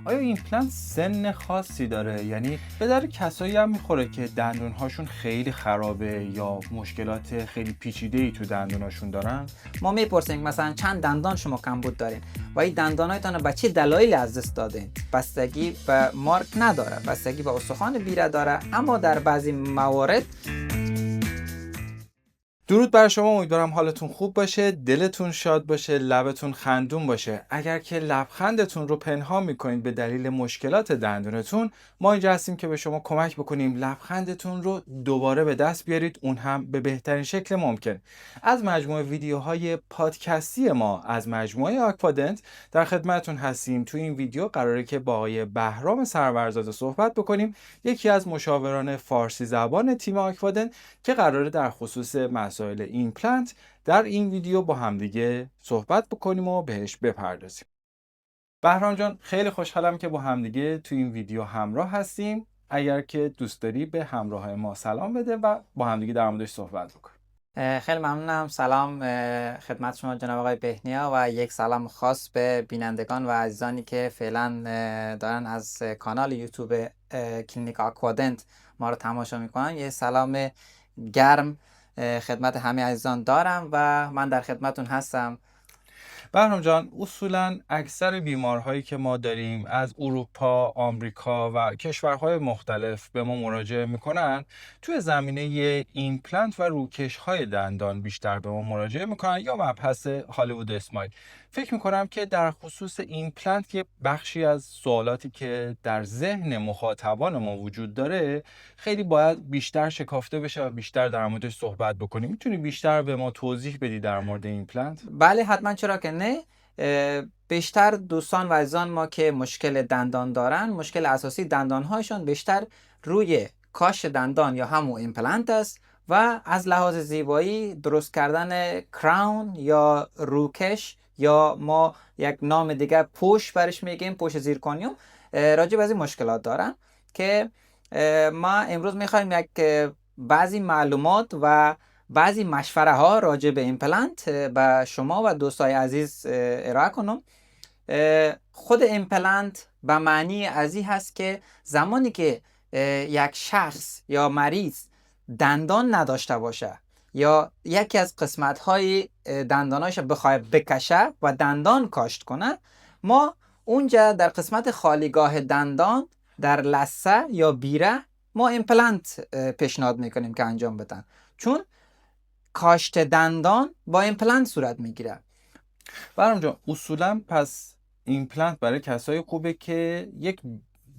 آیا ایمپلنت سن خاصی داره؟ یعنی به درد کسایی هم میخوره که دندونهاشون خیلی خرابه یا مشکلات خیلی پیچیده‌ای تو دندوناشون دارن؟ ما میپرسیم مثلا چند دندان شما کمبود دارین و این دندانایتان به چه دلایلی از دست دادین. بستگی به مارک نداره، بستگی به استخوان بیره داره، اما در بعضی موارد. درود بر شما، امیدوارم حالتون خوب باشه، دلتون شاد باشه، لبتون خندون باشه. اگر که لبخندتون رو پنهان میکنید به دلیل مشکلات دندونتون، ما اینجا هستیم که به شما کمک بکنیم لبخندتون رو دوباره به دست بیارید، اون هم به بهترین شکل ممکن. از مجموعه ویدیوهای پادکستی ما از مجموعه آکوادنت در خدمتتون هستیم. تو این ویدیو قراره که با آقای بهرام سرورزاده صحبت بکنیم، یکی از مشاوران فارسی زبان تیم آکوادنت که قراره در خصوص مسائل ایمپلنت در این ویدیو با همدیگه صحبت بکنیم و بهش بپردازیم. بهرام جان، خیلی خوشحالم که با همدیگه تو این ویدیو همراه هستیم. اگر که دوست داری به همراه ما سلام بده و با همدیگه در موردش صحبت بکنیم. خیلی ممنونم. سلام خدمت شما جناب آقای بهنیا و یک سلام خاص به بینندگان و عزیزانی که فعلا دارن از کانال یوتیوب کلینیک آکوادنت ما رو تماشا میکنن. یه سلام گرم خدمت همه عزیزان دارم و من در خدمتون هستم. بهرام جان، اصولاً اکثر بیمارهایی که ما داریم از اروپا، آمریکا و کشورهای مختلف به ما مراجعه میکنن توی زمینه ایمپلنت و روکش‌های دندان بیشتر به ما مراجعه میکنن یا مبحث هالیوود اسمایل. فکر میکنم که در خصوص ایمپلنت یه بخشی از سوالاتی که در ذهن مخاطبان ما وجود داره خیلی باید بیشتر شکافته بشه و بیشتر در موردش صحبت بکنیم. میتونی بیشتر به ما توضیح بدی در مورد ایمپلنت؟ بله حتما، چرا که نه. بیشتر دوستان و عزیزان ما که مشکل دندان دارن، مشکل اساسی دندانهایشان بیشتر روی کاش دندان یا همون ایمپلنت است و از لحاظ زیبایی درست کردن کراون یا روکش یا ما یک نام دیگه پوش برش میگیم، پوش زیرکانیوم، راجع به این مشکلات دارن که ما امروز میخوایم یک بعضی معلومات و بعضی مشوره ها راجع به ایمپلنت به شما و دوستای عزیز ارائه کنم. خود ایمپلنت به معنی ازی هست که زمانی که یک شخص یا مریض دندان نداشته باشه یا یکی از قسمت های دندانایش بخواد بکشه و دندان کاشت کنه، ما اونجا در قسمت خالیگاه دندان در لثه یا بیره ما ایمپلنت پیشنهاد میکنیم که انجام بدن، چون کاشت دندان با ایمپلنت صورت میگیره. بهرام جان، اصولا پس ایمپلنت برای کسایی خوبه که یک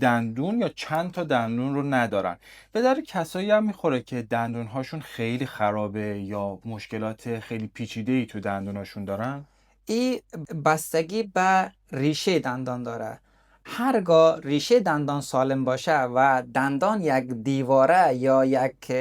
دندون یا چند تا دندون رو ندارن. به درد کسایی هم میخوره که دندونهاشون خیلی خرابه یا مشکلات خیلی پیچیده‌ای تو دندوناشون دارن؟ این بستگی به ریشه دندان داره. هرگاه ریشه دندان سالم باشه و دندان یک دیواره یا یک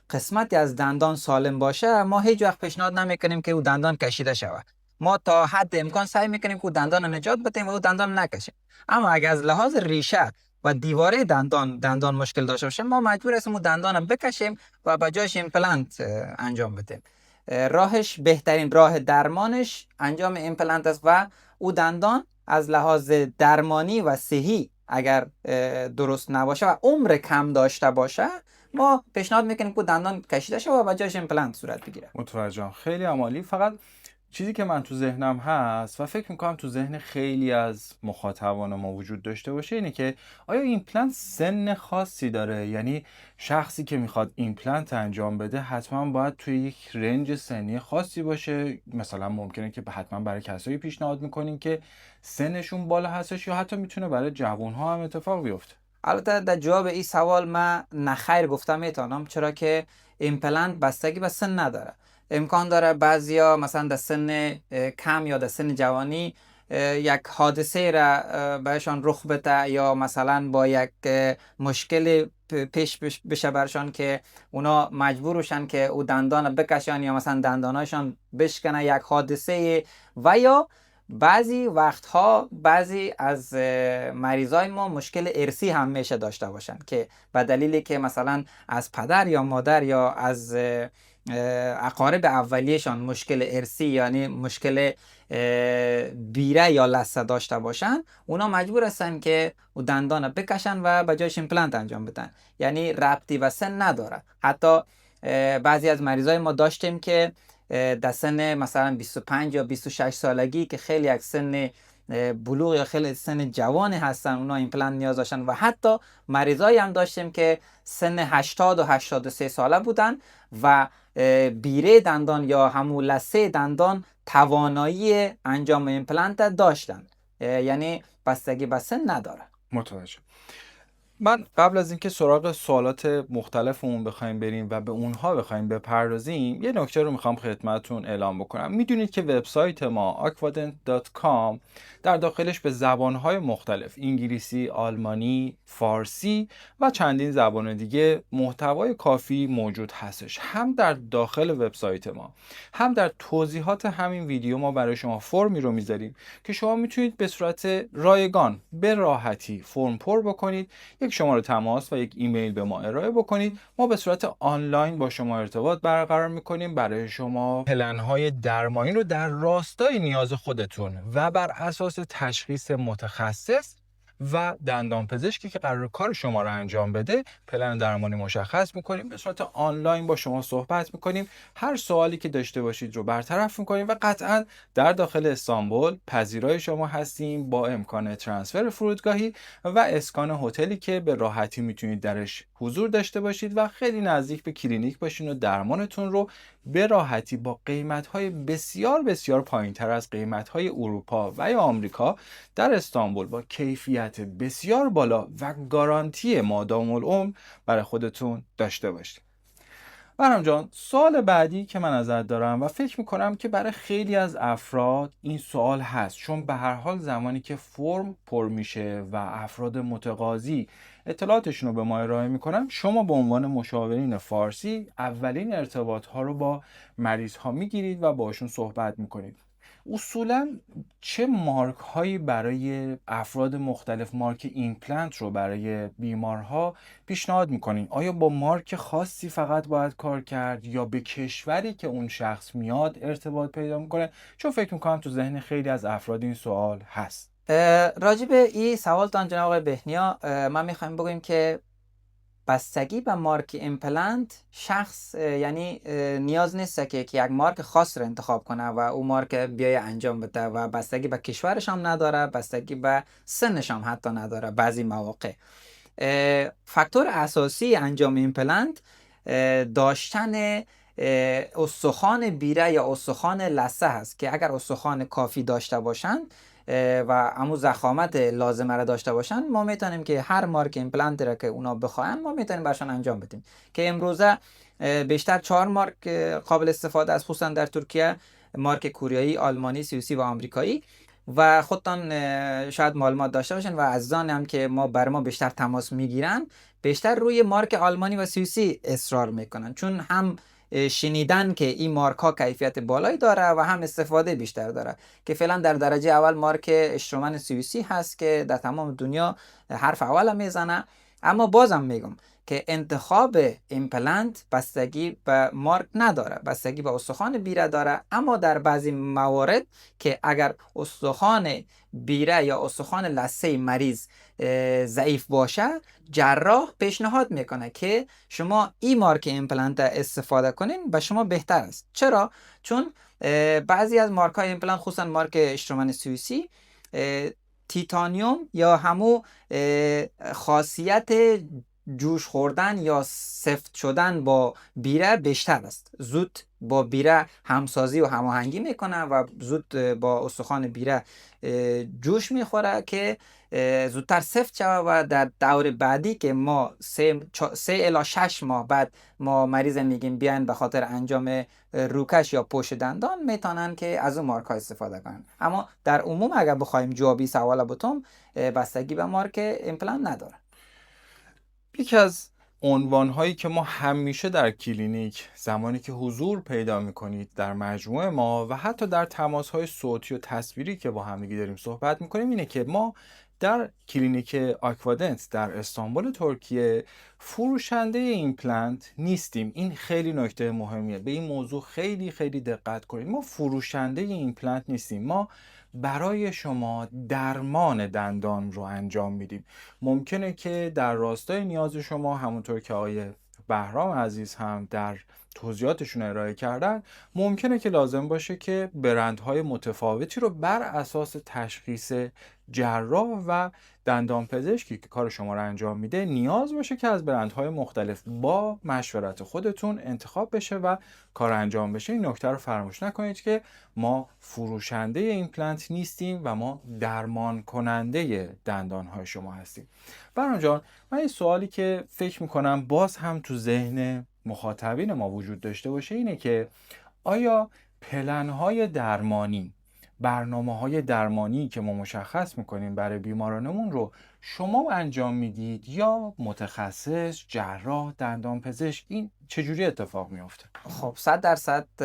قسمتی از دندان سالم باشه، ما هیچ وقت پیشنهاد نمیکنیم که او دندان کشیده شود. ما تا حد امکان سعی میکنیم که او دندان نجات بدیم و او دندان نکشیم. اما اگر از لحاظ ریشه و دیواره دندان مشکل داشته باشه، ما مجبور هستیم او دندان بکشیم و به جایش ایمپلنت انجام بدیم. راهش، بهترین راه درمانش انجام ایمپلنت است و او دندان از لحاظ درمانی و صحی اگر درست نباشه و عمر کم داشته باشه، ما پیشنهاد میکنیم که دندان کشیده شه و جایش ایمپلنت صورت بگیره. متوجهم، خیلی عالی. فقط چیزی که من تو ذهنم هست و فکر میکنم تو ذهن خیلی از مخاطبان ما وجود داشته باشه اینه که آیا ایمپلنت سن خاصی داره؟ یعنی شخصی که میخواد ایمپلنت انجام بده حتما باید توی یک رنج سنی خاصی باشه؟ مثلا ممکنه که حتما برای کسایی پیشنهاد میکنین که سنشون بالا هستش یا حتی میتونه برای جوانها هم اتفاق بیفته؟ البته در جواب این سوال من نخیر گفتم میتونم، چرا که ایمپلنت بستگی به سن نداره. امکان داره بعضیا مثلا در سن کم یا در سن جوانی یک حادثه را بهشان رخ بده یا مثلا با یک مشکل پیش بشه برشان که اونا مجبور بشن که او دندان بکشن یا مثلا دنداناشان بشکنه، یک حادثه. و یا بعضی وقتها بعضی از مریضای ما مشکل ارثی هم میشه داشته باشن که به دلیلی که مثلا از پدر یا مادر یا از اقارب اولیه‌شان مشکل ارثی یعنی مشکل بیره یا لثه داشته باشن، اونا مجبور هستن که او دندان رو بکشن و به جایش ایمپلنت انجام بدن. یعنی ربطی به سن نداره. حتی بعضی از مریضای ما داشتیم که در سن مثلا 25 یا 26 سالگی که خیلی یک سن بلوغ یا خیلی سن جوانی هستن، اونا ایمپلنت نیاز داشتن. و حتی مریضایی هم داشتیم که سن 80 و 83 ساله بودن و بیره دندان یا همون لثه دندان توانایی انجام ایمپلنت داشتن. یعنی بستگی به سن نداره. متوجه. من قبل از اینکه سراغ سوالات مختلفمون بخوایم بریم و به اونها بخوایم بپردازیم، یه نکته رو میخوام خدمتتون اعلام بکنم. میدونید که وبسایت ما aquadent.com در داخلش به زبانهای مختلف، انگلیسی، آلمانی، فارسی و چندین زبان دیگه محتوای کافی موجود هستش. هم در داخل وبسایت ما، هم در توضیحات همین ویدیو ما برای شما فرمی رو میذاریم که شما میتونید به صورت رایگان به راحتی فرم پر بکنید، یک شماره تماس و یک ایمیل به ما ارائه بکنید. ما به صورت آنلاین با شما ارتباط برقرار میکنیم برای شما پلن‌های درمانی رو در راستای نیاز خودتون و بر اساس تشخیص متخصص و دندان پزشکی که قرار کار شما رو انجام بده پلن درمانی مشخص میکنیم. به صورت آنلاین با شما صحبت میکنیم، هر سوالی که داشته باشید رو برطرف میکنیم و قطعا در داخل استانبول پذیرای شما هستیم با امکان ترانسفر فرودگاهی و اسکان هتلی که به راحتی میتونید درش حضور داشته باشید و خیلی نزدیک به کلینیک باشین و درمانتون رو به راحتی با قیمت‌های بسیار بسیار پایین‌تر از قیمت‌های اروپا و یا آمریکا در استانبول با کیفیت بسیار بالا و گارانتی مادام العمر برای خودتون داشته باشید. برام جان، سوال بعدی که من ازت دارم و فکر میکنم که برای خیلی از افراد این سوال هست، چون به هر حال زمانی که فرم پر میشه و افراد متقاضی اطلاعاتشون رو به ما ارائه میکنن، شما به عنوان مشاورین فارسی اولین ارتباط ها رو با مریض ها میگیرید و باشون صحبت میکنید. اصولاً چه مارک هایی برای افراد مختلف، مارک ایمپلنت رو برای بیمارها پیشنهاد میکنین؟ آیا با مارک خاصی فقط باید کار کرد یا به کشوری که اون شخص میاد ارتباط پیدا میکنه؟ چون فکر میکنم تو ذهن خیلی از افراد این سوال هست. راجع به این سوالتان جناب آقای بهنیا، من میخوایم بگویم که بستگی به مارک ایمپلنت شخص یعنی نیاز نیست که یک مارک خاص رو انتخاب کنه و او مارک بیای انجام بده و بستگی به کشورش هم نداره، بستگی به سنش هم حتی نداره. بعضی مواقع فاکتور اساسی انجام ایمپلنت داشتن استخوان بیره یا استخوان لثه هست که اگر استخوان کافی داشته باشن و همون ضخامت لازمه را داشته باشن، ما میتونیم که هر مارک ایمپلنت را که اونا بخواین ما میتونیم برشان انجام بدیم. که امروزه بیشتر 4 مارک قابل استفاده است، خصوصا در ترکیه: مارک کوریایی، آلمانی، سوئیسی و آمریکایی. و خودتان شاید معلومات داشته باشین و عزیزان هم که بر ما بیشتر تماس میگیرن بیشتر روی مارک آلمانی و سوئیسی اصرار میکنن، چون هم شنیدن که این مارک ها کیفیت بالایی داره و هم استفاده بیشتر داره. که فعلا در درجه اول مارک اشترومن سوئیسی هست که در تمام دنیا حرف اول میزنه. اما بازم میگم که انتخاب ایمپلنت بستگی به مارک نداره، بستگی به استخوان بیره داره. اما در بعضی موارد که اگر استخوان بیره یا استخوان لثه مریض ضعیف باشه، جراح پیشنهاد میکنه که شما این مارک ایمپلنت استفاده کنین، به شما بهتر است. چرا؟ چون بعضی از مارک های ایمپلنت، خصوصا مارک اشترومن سوئیسی، تیتانیوم یا همو خاصیت جوش خوردن یا سفت شدن با بیره بیشتر است. زود با بیره همسازی و هماهنگی میکنه و زود با استخوان بیره جوش میخوره که زودتر سفت شوه و در دور بعدی که ما 3 الی 6 ماه بعد ما مریض میگیم بیاین به خاطر انجام روکش یا پوش دندان، میتونن که از اون مارک ها استفاده کنن. اما در عموم اگر بخوایم جوابی سوال بتوم، بستگی به مارک ایمپلنت نداره. یکی از عنوان‌هایی که ما همیشه در کلینیک زمانی که حضور پیدا می‌کنید در مجموعه ما و حتی در تماس‌های صوتی و تصویری که با همدیگه داریم صحبت می‌کنیم اینه که ما در کلینیک آکوادنت در استانبول ترکیه فروشنده ایمپلنت نیستیم. این خیلی نکته مهمیه، به این موضوع خیلی خیلی دقت کنید. ما فروشنده ایمپلنت نیستیم، ما برای شما درمان دندان رو انجام میدیم. ممکنه که در راستای نیاز شما، همونطور که آقای بهرام عزیز هم در توضیحاتشون ارائه کردن، ممکنه که لازم باشه که برندهای متفاوتی رو بر اساس تشخیص جراح و دندانپزشکی که کار شما رو انجام میده نیاز باشه که از برندهای مختلف با مشورت خودتون انتخاب بشه و کار انجام بشه. این نکته رو فراموش نکنید که ما فروشنده ایمپلنت نیستیم و ما درمان کننده دندانهای شما هستیم. برام جان، من این سوالی که فکر میکنم باز هم تو ذهن مخاطبین ما وجود داشته باشه اینه که آیا پلن‌های درمانی، برنامه‌های درمانی که ما مشخص میکنیم برای بیمارانمون رو شما انجام میدید یا متخصص، جراح، دندانپزشک؟ این چجوری اتفاق میفته؟ خب 100%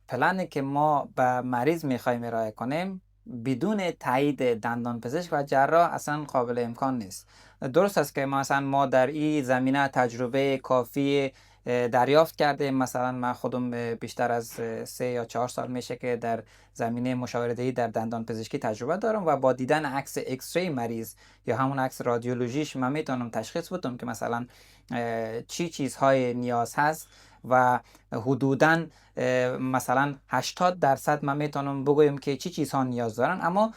پلنی که ما به مریض میخوایم ارائه کنیم بدون تایید دندانپزشک و جراح اصلا قابل امکان نیست. درست است که ما در این زمینه تجربه کافی دریافت کردیم. مثلا من خودم بیشتر از 3 یا 4 سال میشه که در زمینه مشاوره‌دهی در دندان پزشکی تجربه دارم و با دیدن عکس ایکس ری مریض یا همون عکس رادیولوژیش من میتونم تشخیص بدم که مثلا چی چیزهای نیاز هست و حدوداً مثلا 80% من میتونم بگویم که چی چیزها نیاز دارن، اما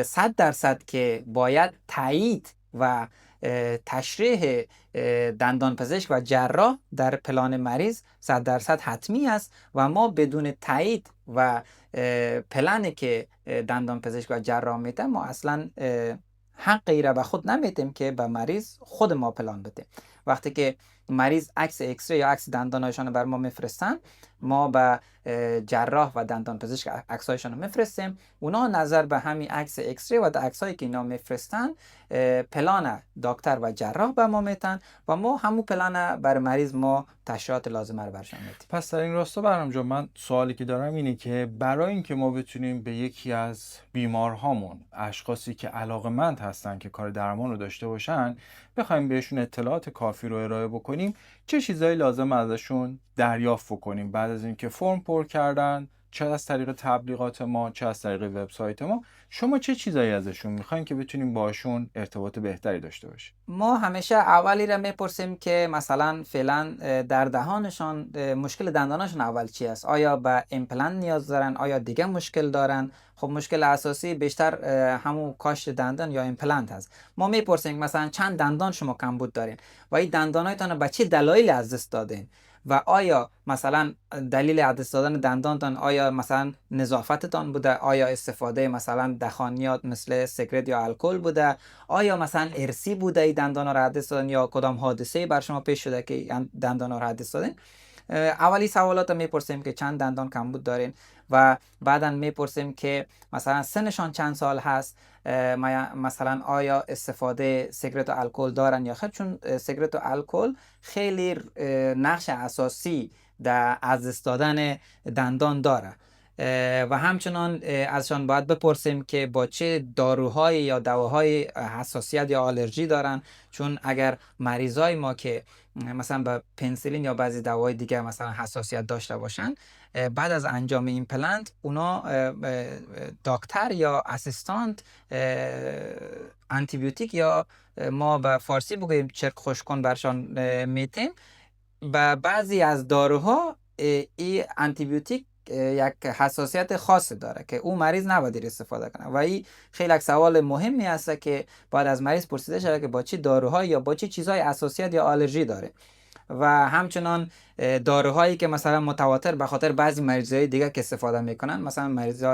100% که باید تایید و تشریح دندانپزشک و جراح در پلان مریض 100% حتمی است و ما بدون تایید و پلانی که دندانپزشک و جراح میده ما اصلا حقی را به خود نمیدیم که به مریض خود ما پلان بدیم. وقتی که مریض عکس ایکس ری یا عکس دندانایشان بر ما میفرستن، ما به جراح و دندانپزشک عکسایشان رو میفرستیم. اونا نظر به همین عکس ایکس ری و عکسایی که اینا میفرستن پلان دکتر و جراح به ما میتن و ما همون پلان بر مریض ما تشریحات لازمه رو برشان میدیم. پس در این راستا برام جان، من سوالی که دارم اینه که برای اینکه ما بتونیم به یکی از بیمارهامون، اشخاصی که علاقه‌مند هستن که کار درمان رو داشته باشن، بخوایم بهشون اطلاعات کافی رو ارائه بکنیم، چه چیزایی لازم ازشون دریافت بکنیم بعد از اینکه فرم پر کردن، چه از طریق تبلیغات ما، چه از طریق وبسایت ما؟ شما چه چیزایی ازشون میخواین که بتونیم باشون ارتباط بهتری داشته باشیم؟ ما همیشه اولی را میپرسیم که مثلا فعلا در دهانشان مشکل دندانشون اول چی است؟ آیا به ایمپلنت نیاز دارن؟ آیا دیگه مشکل دارن؟ خب مشکل اساسی بیشتر همون کاشت دندان یا ایمپلنت هست. ما میپرسیم مثلا چند دندان شما کمبود دارین و این دندانایتان به چه دلایلی از دست دادین و آیا مثلا دلیل از دست دادن دندانتان آیا مثلا نظافتتان بوده، آیا استفاده مثلا دخانیات مثل سیگرت یا الکل بوده، آیا مثلا ارثی بوده این دندان را از دست دادن یا کدام حادثه بر شما پیش شده که دندان را از دست دادین. اولی سوالات رو میپرسیم که چند دندان کمبود دارین و بعدا میپرسیم که مثلا سنشان چند سال هست، مثلا آیا استفاده سیگرت و الکل دارن یا خیر، چون سیگرت و الکل خیلی نقش اساسی در از دست دادن دندان داره و همچنان ازشان باید بپرسیم که با چه داروهای یا دواهای حساسیت یا آلرژی دارن، چون اگر مریضای ما که مثلا به پنسیلین یا بعضی دواهای دیگه مثلا حساسیت داشته باشن، بعد از انجام این پلنت اونا دکتر یا اسیستانت آنتیبیوتیک یا ما به فارسی بگوییم چرک خشککن برشان میتیم. به بعضی از داروها این آنتیبیوتیک یک حساسیت خاص داره که اون مریض نباید استفاده کنه و این خیلی یک سوال مهمی است که باید از مریض پرسیده شده که با چه داروهایی یا با چه چیزهای حساسیت یا آلرژی داره. و همچنان داروهایی که مثلا متواتر به خاطر بعضی مریضای دیگه که استفاده میکنن، مثلا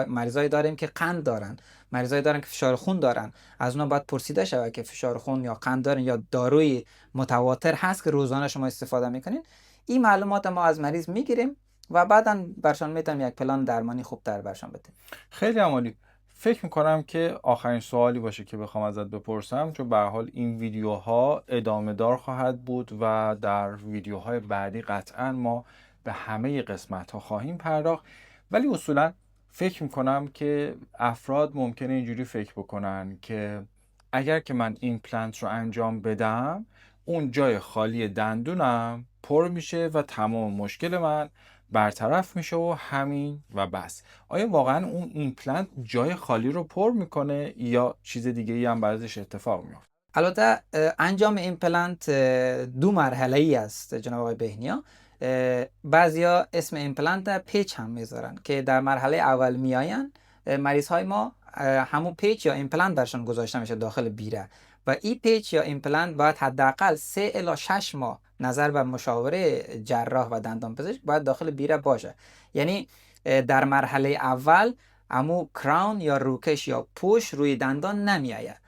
مریضای داریم که قند دارن، مریضای دارن که فشار خون دارن، از اونها باید پرسیده شود که فشار خون یا قند دارن یا داروی متواتر هست که روزانه شما استفاده میکنین. این معلومات ما از مریض میگیریم و بعدا برشان میتونیم یک پلان درمانی خوب تر برشان بدیم. خیلی عالی. فکر میکنم که آخرین سوالی باشه که بخوام ازت بپرسم، چون به هر حال این ویدیوها ادامه دار خواهد بود و در ویدیوهای بعدی قطعا ما به همه قسمت ها خواهیم پرداخت، ولی اصولا فکر میکنم که افراد ممکنه اینجوری فکر بکنن که اگر که من ایمپلنت رو انجام بدم اون جای خالی دندونم پر میشه و تمام مشکل من برطرف میشه و همین و بس. آیا واقعا اون ایمپلنت جای خالی رو پر میکنه یا چیز دیگه ای هم بعدش اتفاق میفته؟ البته انجام ایمپلنت دو مرحله ای است جناب آقای بهنیا. بعضیا اسم ایمپلنت پیچ هم میذارن که در مرحله اول میاین مریض های ما همون پیچ یا ایمپلنت برشان گذاشته میشه داخل بیره و این پیچ یا ایمپلنت باید حداقل 3 الی 6 ماه نظر به مشاوره جراح و دندان پزشک باید داخل بیره باشه. یعنی در مرحله اول همون کراون یا روکش یا پوش روی دندان نمیآید،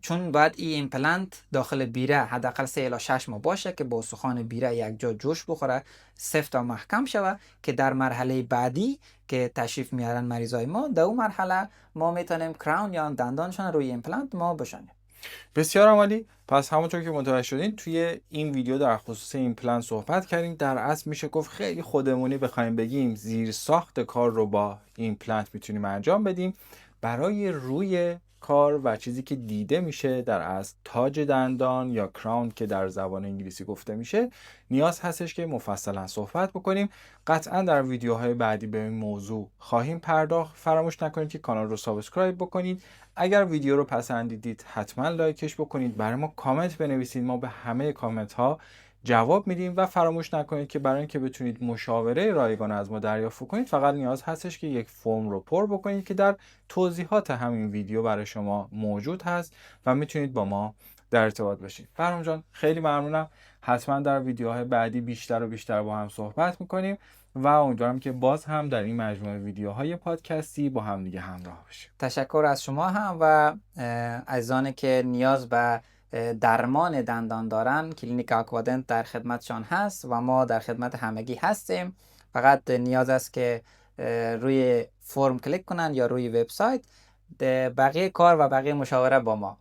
چون باید این ایمپلنت داخل بیره حداقل 3 الی 6 ماه باشه که با استخوان بیره یک جا جوش بخوره، سفت و محکم شوه که در مرحله بعدی که تشریف میارن مریضای ما، در اون مرحله ما میتونیم کراون یا دندانشون روی ایمپلنت ما بشونیم. بسیار عالی. پس همونطور که متوجه شدین توی این ویدیو در خصوص ایمپلنت صحبت کردیم. در اصل میشه گفت خیلی خودمونی بخوایم بگیم زیر ساخت کار رو با ایمپلنت میتونیم انجام بدیم. برای روی کار و چیزی که دیده میشه در اصل تاج دندان یا کراون که در زبان انگلیسی گفته میشه، نیاز هستش که مفصلا صحبت بکنیم. قطعا در ویدیوهای بعدی به این موضوع خواهیم پرداخت. فراموش نکنید که کانال رو سابسکرایب بکنید. اگر ویدیو رو پسندیدید حتما لایکش بکنید، برای ما کامنت بنویسید، ما به همه کامنت ها جواب میدیم و فراموش نکنید که برای اینکه بتونید مشاوره رایگان از ما دریافت کنید فقط نیاز هستش که یک فرم رو پر بکنید که در توضیحات همین ویدیو برای شما موجود هست و میتونید با ما در ارتباط باشید. فرام جان خیلی ممنونم. حتما در ویدیوهای بعدی بیشتر و بیشتر با هم صحبت میکنیم و امیدوارم که باز هم در این مجموعه ویدیوهای پادکستی با هم دیگه همراه باشیم. تشکر از شما هم و عزیزانی که نیاز به درمان دندان دارن، کلینیک آکوادنت در خدمتشان هست و ما در خدمت همگی هستیم. فقط نیاز است که روی فرم کلیک کنن یا روی وبسایت، بقیه کار و بقیه مشاوره با ما.